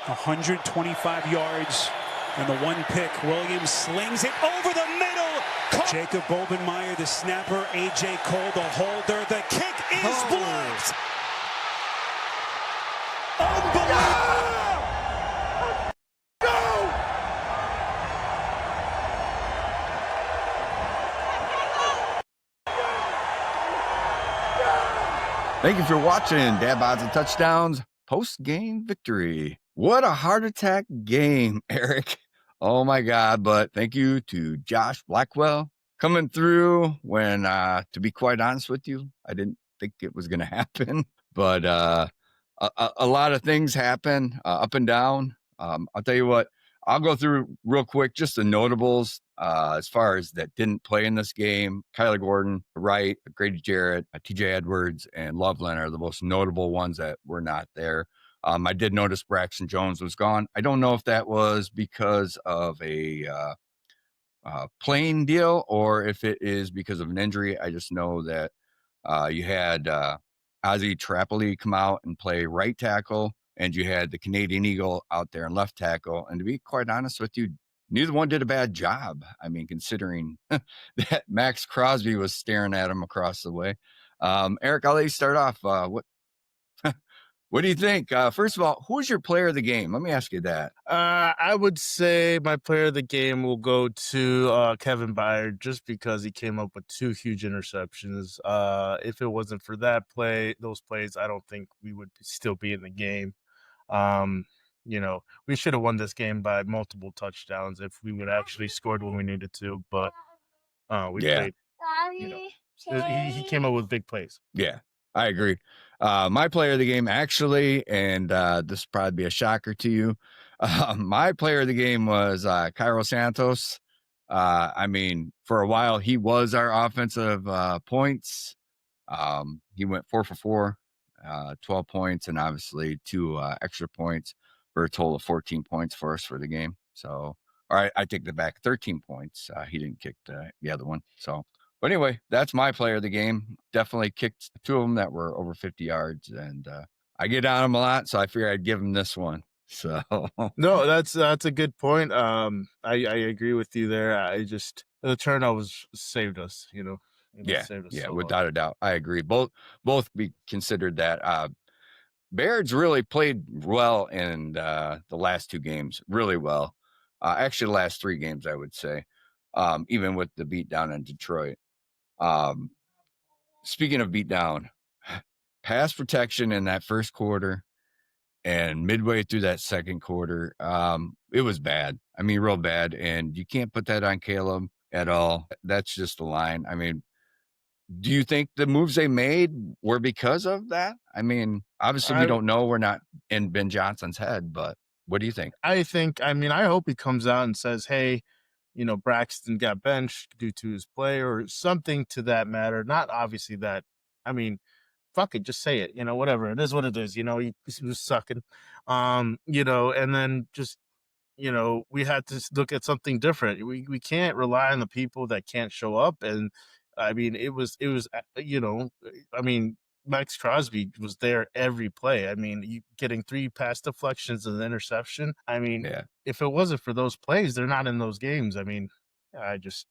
125 yards and the one pick. Williams slings it over the middle. Jacob Bobenmeyer, the snapper. A.J. Cole, the holder. The kick is blocked. Unbelievable. Thank you for watching Dad Bods and Touchdowns post-game victory. What a heart attack game, Eric. Oh my God. But thank you to Josh Blackwell coming through when, to be quite honest with you, I didn't think it was going to happen. But a lot of things happen up and down. I'll tell you what, I'll go through real quick just the notables as far as that didn't play in this game. Kyler Gordon, Wright, Grady Jarrett, TJ Edwards, and Loveland are the most notable ones that were not there. I did notice Braxton Jones was gone. I don't know if that was because of a playing deal or if it is because of an injury. I just know that you had Ozzie Trapoli come out and play right tackle, and you had the Canadian Eagle out there in left tackle. And to be quite honest with you, neither one did a bad job. I mean, considering that Max Crosby was staring at him across the way. Eric, I'll let you start off. What do you think? First of all, who's your player of the game? Let me ask you that. I would say my player of the game will go to Kevin Byard just because he came up with 2 huge interceptions. If it wasn't for those plays, I don't think we would still be in the game. We should have won this game by multiple touchdowns if we would actually scored when we needed to. But played. He came up with big plays. Yeah, I agree. My player of the game, actually, and this will probably be a shocker to you, my player of the game was Cairo Santos. I mean, for a while, he was our offensive points. He went 4 for 4, 12 points, and obviously 2 extra points for a total of 14 points for us for the game. So, all right, I take that back, 13 points. He didn't kick the other one. So, but anyway, that's my player of the game. Definitely kicked 2 of them that were over 50 yards, and I get on him a lot, so I figure I'd give him this one. So no, that's a good point. I agree with you there. The turnovers saved us. Saved us so without a doubt, I agree. Both be considered that. Baird's really played well in the last 2 games, really well. Actually, the last 3 games, I would say, even with the beatdown in Detroit. Speaking of beatdown, pass protection in that first quarter and midway through that second quarter, it was bad. I mean, real bad. And you can't put that on Caleb at all. That's just the line. I mean, do you think the moves they made were because of that? I mean, obviously we don't know. We're not in Ben Johnson's head, but what do you think? I hope he comes out and says, hey, Braxton got benched due to his play or something to that matter. Not obviously that. I mean, fuck it, just say it. Whatever. It is what it is. He was sucking. And then just, we had to look at something different. We can't rely on the people that can't show up. And I mean, it was, Max Crosby was there every play. I mean, you getting 3 pass deflections and an interception. I mean, if it wasn't for those plays, they're not in those games. I mean, it was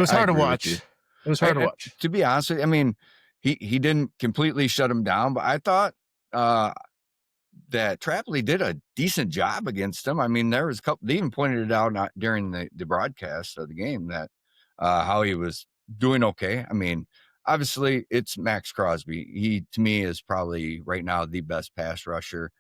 hard to watch. It was hard to watch. To be honest with you, I mean, he didn't completely shut him down, but I thought that Trapoli did a decent job against him. I mean, there was a couple, they even pointed it out during the broadcast of the game that how he was doing okay. I mean, obviously, it's Max Crosby. He, to me, is probably right now the best pass rusher.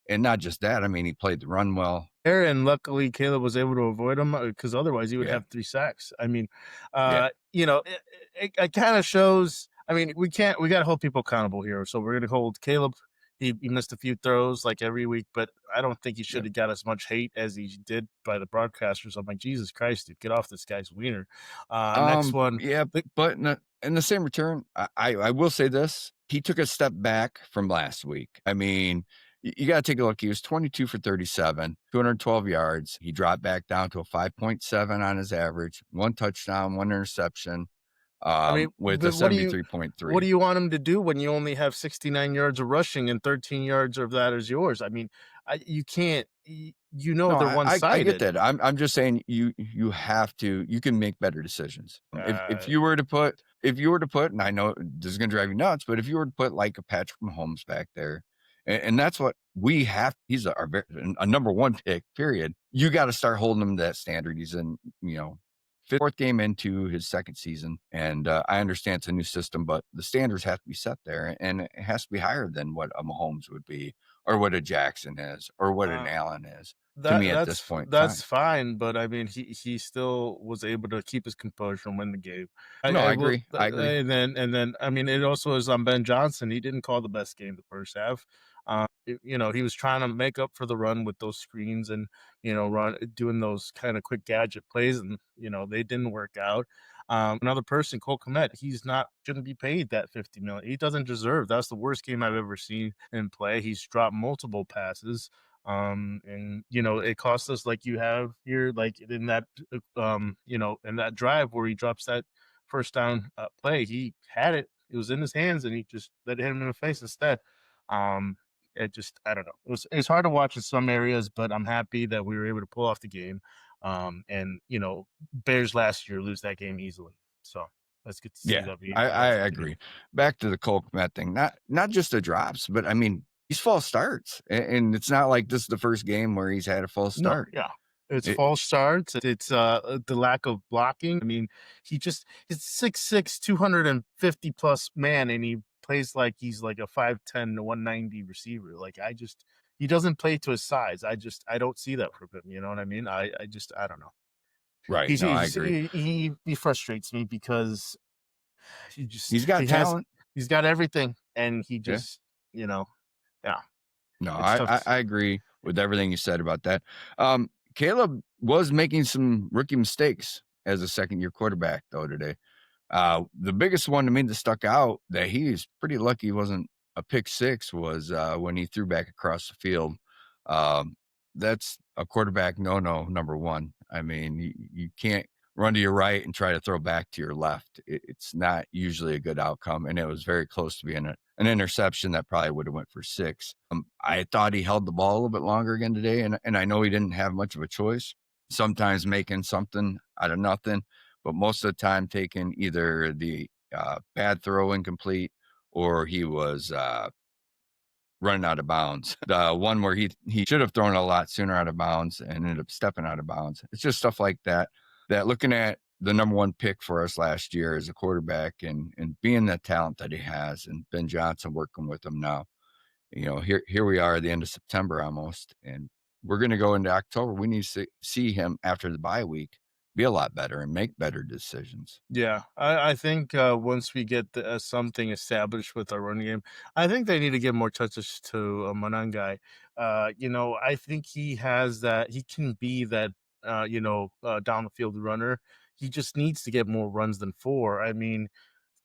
And not just that, I mean, he played the run well. And luckily, Caleb was able to avoid him because otherwise he would have 3 sacks. I mean, it kind of shows. I mean, we got to hold people accountable here. So we're going to hold Caleb. He missed a few throws like every week, but I don't think he should have got as much hate as he did by the broadcasters. I'm like, Jesus Christ, dude, get off this guy's wiener. Next one. Yeah, but in the same return, I will say this. He took a step back from last week. I mean, you got to take a look. He was 22 for 37, 212 yards. He dropped back down to a 5.7 on his average, 1 touchdown, 1 interception. I mean, with a but what do you 73.3. want him to do when you only have 69 yards of rushing and 13 yards of that is yours? I mean, you can't. No, They're I get one-sided. that. I'm just saying you have to, you can make better decisions. If Uh, you were to put, and I know this is gonna drive you nuts, but if you were to put like a Patrick Mahomes back there, and that's what we have. He's a number one pick. Period. You got to start holding him to that standard. He's in, fourth game into his second season, and I understand it's a new system, but the standards have to be set there, and it has to be higher than what a Mahomes would be, or what a Jackson is, or what an uh, Allen is. To That me, at this point in that's time. fine, but I mean, he still was able to keep his composure and win the game. No, I I will, agree. I agree. and then I mean, it also is on Ben Johnson. He didn't call the best game the first half. He was trying to make up for the run with those screens and doing those kind of quick gadget plays, and they didn't work out. Another person, Cole Kmet, he's not shouldn't be paid that 50 million. He doesn't deserve. That's the worst game I've ever seen him play. He's dropped multiple passes. And it cost us like you have here, like in that in that drive where he drops that first down play. He had it was in his hands, and he just let it hit him in the face instead. It just, I don't know, it's hard to watch in some areas, but I'm happy that we were able to pull off the game. And Bears last year lose that game easily, so that's good to see Yeah, that we I have agree. Back to the Cole Kmet thing, not just the drops, but I mean, he's false starts, and it's not like this is the first game where he's had a false No, start. yeah. It's It, false starts. It's the lack of blocking. I mean, he's 6'6", 250 plus man, and he plays like he's like a 5'10" to 190 receiver. Like he doesn't play to his size. I don't see that from him. You know what I mean? I don't know. right? No, I agree. He frustrates me because He's got talent. he's got everything, and he Yeah. just yeah. No, It's tough to see. I agree with everything you said about that. Caleb was making some rookie mistakes as a second-year quarterback, though, today. The biggest one to me that stuck out that he's pretty lucky wasn't a pick six was when he threw back across the field. That's a quarterback no, number one. I mean, you can't run to your right and try to throw back to your left. It's not usually a good outcome, and it was very close to being an interception that probably would have went for six. I thought he held the ball a little bit longer again today, and I know he didn't have much of a choice. Sometimes making something out of nothing, but most of the time taking either the bad throw incomplete, or he was running out of bounds. The one where he should have thrown a lot sooner out of bounds and ended up stepping out of bounds. It's just stuff like that, that looking at the number one pick for us last year as a quarterback and being the talent that he has, and Ben Johnson working with him now, here we are at the end of September almost, and we're going to go into October. We need to see him after the bye week be a lot better and make better decisions. Yeah, I think once we get something established with our running game, I think they need to give more touches to Manangai. I think he has that. He can be that. Down the field runner. He just needs to get more runs than four. I mean,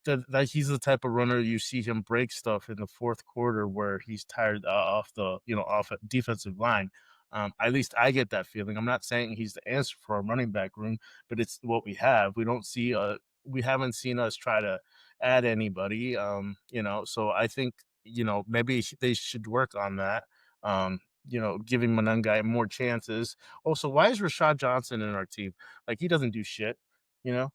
that he's the type of runner you see him break stuff in the fourth quarter where he's tired off the off a defensive line. At least I get that feeling. I'm not saying he's the answer for our running back room, but it's what we have. We haven't seen us try to add anybody. So I think maybe they should work on that. Giving Manungai more chances. Also, why is Rashad Johnson in our team? Like, he doesn't do shit.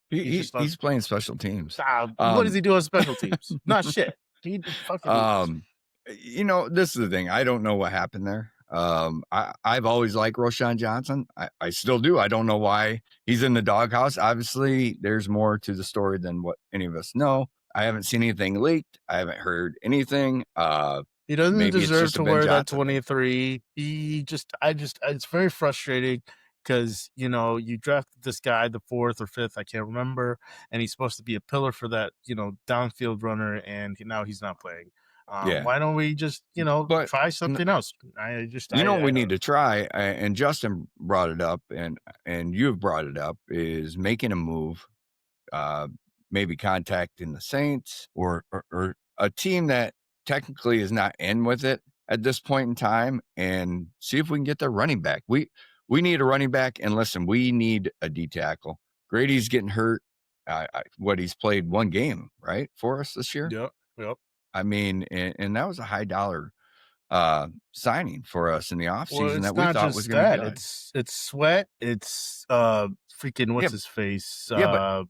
He's just He's playing special teams. what does he do on special teams? Not shit. He fucking. This is the thing. I don't know what happened there. I've always liked Roshan Johnson. I still do. I don't know why he's in the doghouse. Obviously, there's more to the story than what any of us know. I haven't seen anything leaked. I haven't heard anything. He doesn't deserve to wear that 23. It's very frustrating because, you drafted this guy the fourth or fifth, I can't remember, and he's supposed to be a pillar for that, downfield runner, and now he's not playing. Yeah. Why don't we just, try something else? We need to try, and Justin brought it up, and you've brought it up, is making a move, maybe contacting the Saints or a team that technically is not in with it at this point in time, and see if we can get their running back. We need a running back, and listen, we need a D tackle. Grady's getting hurt. what he's played one game, right, for us this year. Yep. I mean, and that was a high dollar signing for us in the Well, offseason it's that we not thought was just going to be that. good. It's Sweat. It's freaking what's Yeah, his face? yeah, but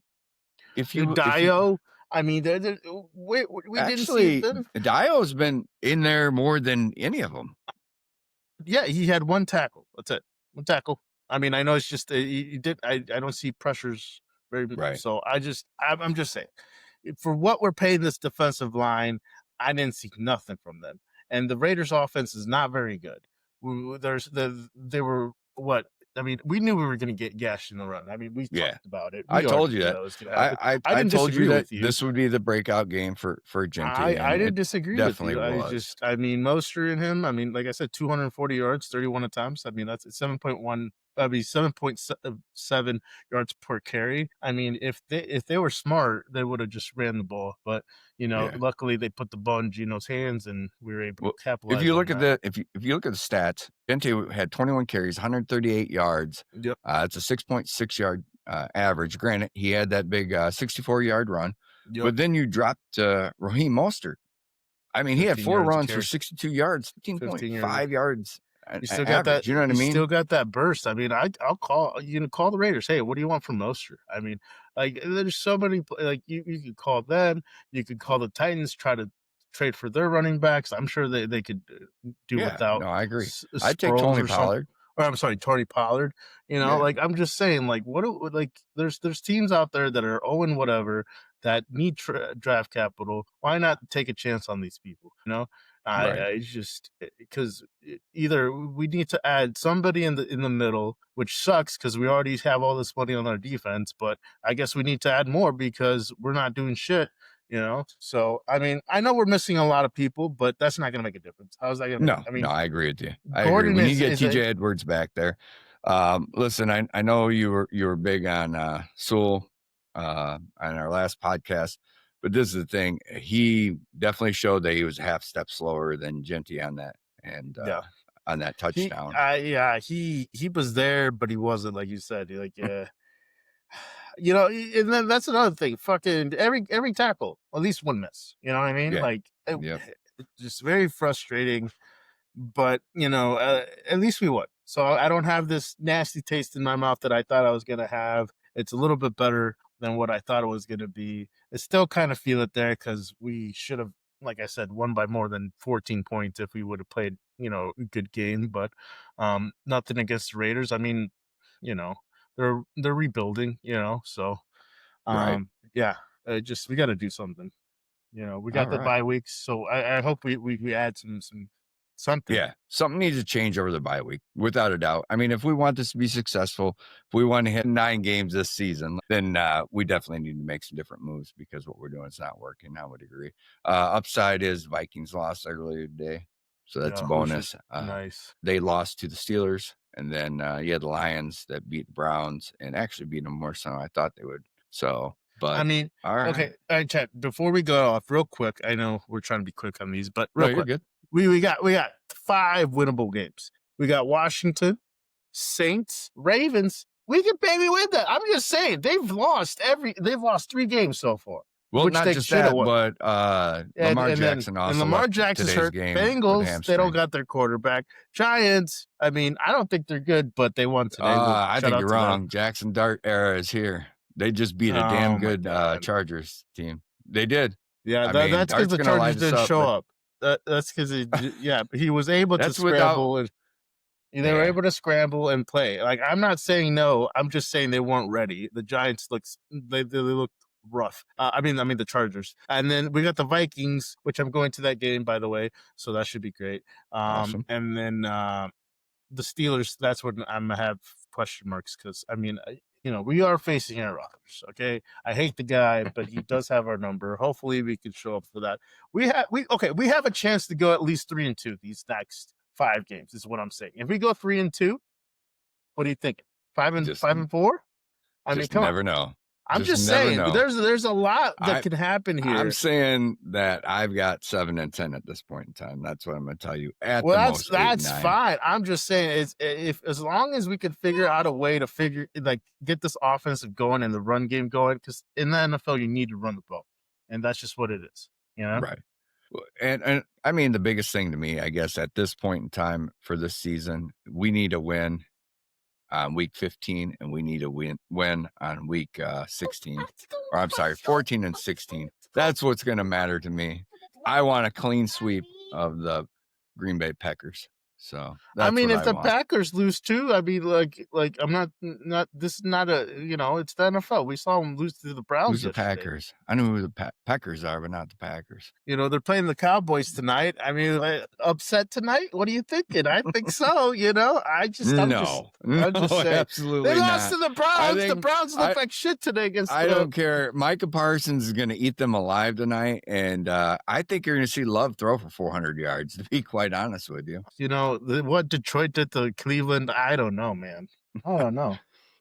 if you Dio. I mean, we didn't see actually, them. Dio's been in there more than any of them. Yeah, he had one tackle. That's it. One tackle. I mean, I know it's just he did. I don't see pressures very. Right. So I'm just saying, for what we're paying this defensive line, I didn't see nothing from them. And the Raiders' offense is not very good. They were what. I mean, we knew we were going to get gashed in the run. I mean, we Yeah. talked about it. I We told already you knew that. that was going to happen. I didn't told you disagree that with you. this would be the breakout game for Genty. I and didn't it disagree definitely with you. was. I mean, Mostert and him. I mean, like I said, 240 yards, 31 attempts. I mean, that's 7.1. I mean, 7.7 yards per carry. I mean, if they were smart, they would have just ran the ball. But Yeah. luckily they put the ball in Gino's hands, and we were able Well, to capitalize. if you look on at that. if you look at the stats, Genty had 21 carries, 138 yards. Yep. It's a 6.6 yard average. Granted, he had that big 64-yard run, Yep. but then you dropped Raheem Mostert. I mean, he had 4 runs for 62 yards, 15.5 yards. You still got average, that. you know what I mean? Still got that burst. I mean, I'll call call the Raiders. Hey, what do you want from Mostert? I mean, like there's so many. Like you could call them. You could call the Titans. Try to trade for their running backs. I'm sure they could do without. No, I agree. I'd take Tony Pollard. Or I'm sorry, Tony Pollard. Like I'm just saying, like there's teams out there that are 0 and whatever that need draft capital. Why not take a chance on these people? Right. I just because either we need to add somebody in the middle, which sucks because we already have all this money on our defense. But I guess we need to add more because we're not doing shit. So I mean, I know we're missing a lot of people, but that's not going to make a difference. How's that going to? No, I mean, no, I agree with you. I Gordon agree. When is- you get is TJ a- Edwards back there, listen, I know you were big on Sewell on our last podcast, but this is the thing. He definitely showed that he was a half step slower than Genty on that and on that touchdown. He was there, but he wasn't, like you said. And then that's another thing. Fucking every tackle, at least one miss. You know what I mean? Yeah. Like, Yep. it's just very frustrating. But at least we won. So I don't have this nasty taste in my mouth that I thought I was gonna have. It's a little bit better than what I thought it was gonna be. I still kind of feel it there because we should have, like I said, won by more than 14 points if we would have played, a good game. But nothing against the Raiders. I mean, they're rebuilding, so Right. yeah, we got to do something. We got the bye weeks, so I hope we add something. Yeah, something needs to change over the bye week, without a doubt. I mean, if we want this to be successful, if we want to hit 9 games this season, then we definitely need to make some different moves because what we're doing is not working. I would agree. Upside is Vikings lost earlier today, so that's a bonus. Nice. They lost to the Steelers, and then you had the Lions that beat the Browns and actually beat them more so I thought they would. So, but I mean, all right. Okay, all right, Chad. Before we go off, real quick, I know we're trying to be quick on these, but real quick, good. We got 5 winnable games. We got Washington, Saints, Ravens. We can maybe win that. I'm just saying they've lost 3 games so far. Well, which not they just that, won. but Lamar Jackson also. And Lamar Jackson's hurt. Bengals, they don't got their quarterback. Giants, I mean, I don't think they're good, but they won today. I think you're wrong. Jackson Dart era is here. They just beat a damn good Chargers team. They did. Yeah, that's because the Chargers didn't show up. That's because he was able to scramble they were able to scramble and play. Like, I'm not saying no. I'm just saying they weren't ready. The Giants looked rough. I mean the Chargers, and then we got the Vikings, which I'm going to that game, by the way, so that should be great. Awesome. And then the Steelers. That's what I'm gonna have question marks because I mean. We are facing Aaron Rodgers. Okay, I hate the guy, but he does have our number. Hopefully, we can show up for that. We have a chance to go at least 3-2 these next 5 games. Is what I'm saying. If we go 3-2, what do you think? 5 and 4? I mean, come never know. I'm just never saying, know. there's a lot that can happen here. I'm saying that I've got 7-10 at this point in time. That's what I'm going to tell you. At Well, the most, that's 8-9. fine. I'm just saying, if as long as we can figure out a way to get this offensive going and the run game going, because in the NFL you need to run the ball, and that's just what it is. You know, Right. And I mean, the biggest thing to me, I guess, at this point in time for this season, we need a win on week 15, and we need a win on week 16. Or I'm sorry, 14 and 16. That's what's going to matter to me. I want a clean sweep of the Green Bay Packers. So I mean, if the want. Packers lose too, I mean, like I'm not this is not a it's the NFL. We saw them lose to the Browns. Who's the Packers? I know who the Packers are, but not the Packers. They're playing the Cowboys tonight. I mean, upset tonight? What are you thinking? I think so. I'm just saying. Absolutely they lost to the Browns. The Browns look like shit today against. I don't care. Micah Parsons is going to eat them alive tonight, and I think you're going to see Love throw for 400 yards. To be quite honest with you, what Detroit did to Cleveland, I don't know, man. I don't know.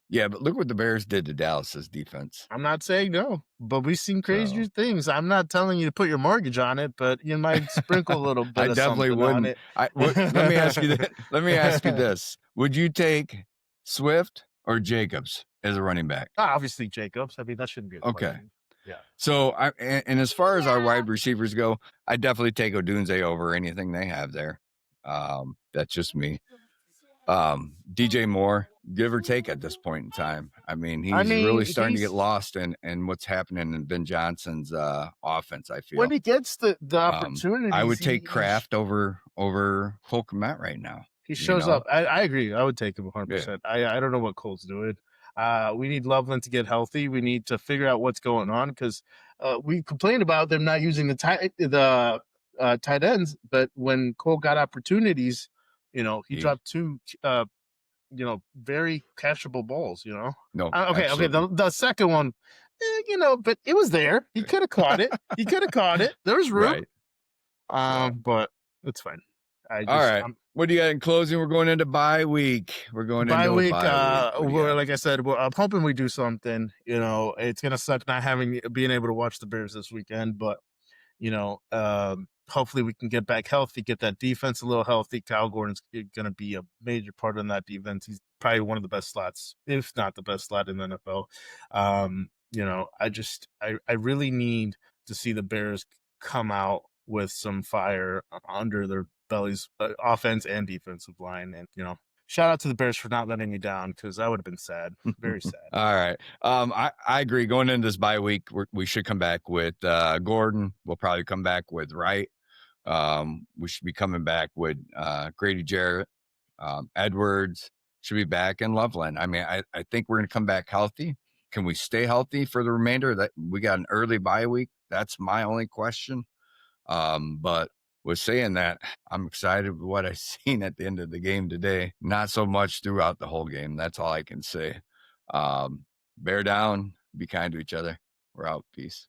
Yeah, but look what the Bears did to Dallas's defense. I'm not saying no, but we've seen crazier things. I'm not telling you to put your mortgage on it, but you might sprinkle a little bit. I definitely wouldn't. Let me ask you this. Let me ask you this: would you take Swift or Jacobs as a running back? Obviously, Jacobs. I mean, that shouldn't be a okay. question. Yeah. So, and as far as our wide receivers go, I definitely take Odunze over anything they have there. That's just me. DJ Moore, give or take at this point in time. I mean, he's really starting to get lost in what's happening in Ben Johnson's offense, I feel. When he gets the opportunity, I would take Kraft over Cole Kmet right now. He shows up. I agree. I would take him 100%. Yeah. I don't know what Cole's doing. We need Loveland to get healthy. We need to figure out what's going on because we complained about them not using the tight ends, but when Cole got opportunities, he dropped two, very catchable balls. No. Okay. The second one, but it was there. He could have caught it. There was room. Right. But it's fine. All right. What do you got in closing? We're going into bye week. We're going into bye week. Like I said, I'm hoping we do something. It's gonna suck not being able to watch the Bears this weekend, but hopefully we can get back healthy, get that defense a little healthy. Kyle Gordon's gonna be a major part of that defense. He's probably one of the best slots, if not the best slot in the NFL. I really need to see the Bears come out with some fire under their bellies, offense and defensive line. And, shout out to the Bears for not letting me down because I would have been sad, very sad. All right. I agree. Going into this bye week, we should come back with Gordon. We'll probably come back with Wright. We should be coming back with Grady Jarrett. Edwards should be back in Loveland. I mean, I think we're going to come back healthy. Can we stay healthy for the remainder? That we got an early bye week. That's my only question. But with saying that, I'm excited with what I've seen at the end of the game today. Not so much throughout the whole game. That's all I can say. Bear down. Be kind to each other. We're out. Peace.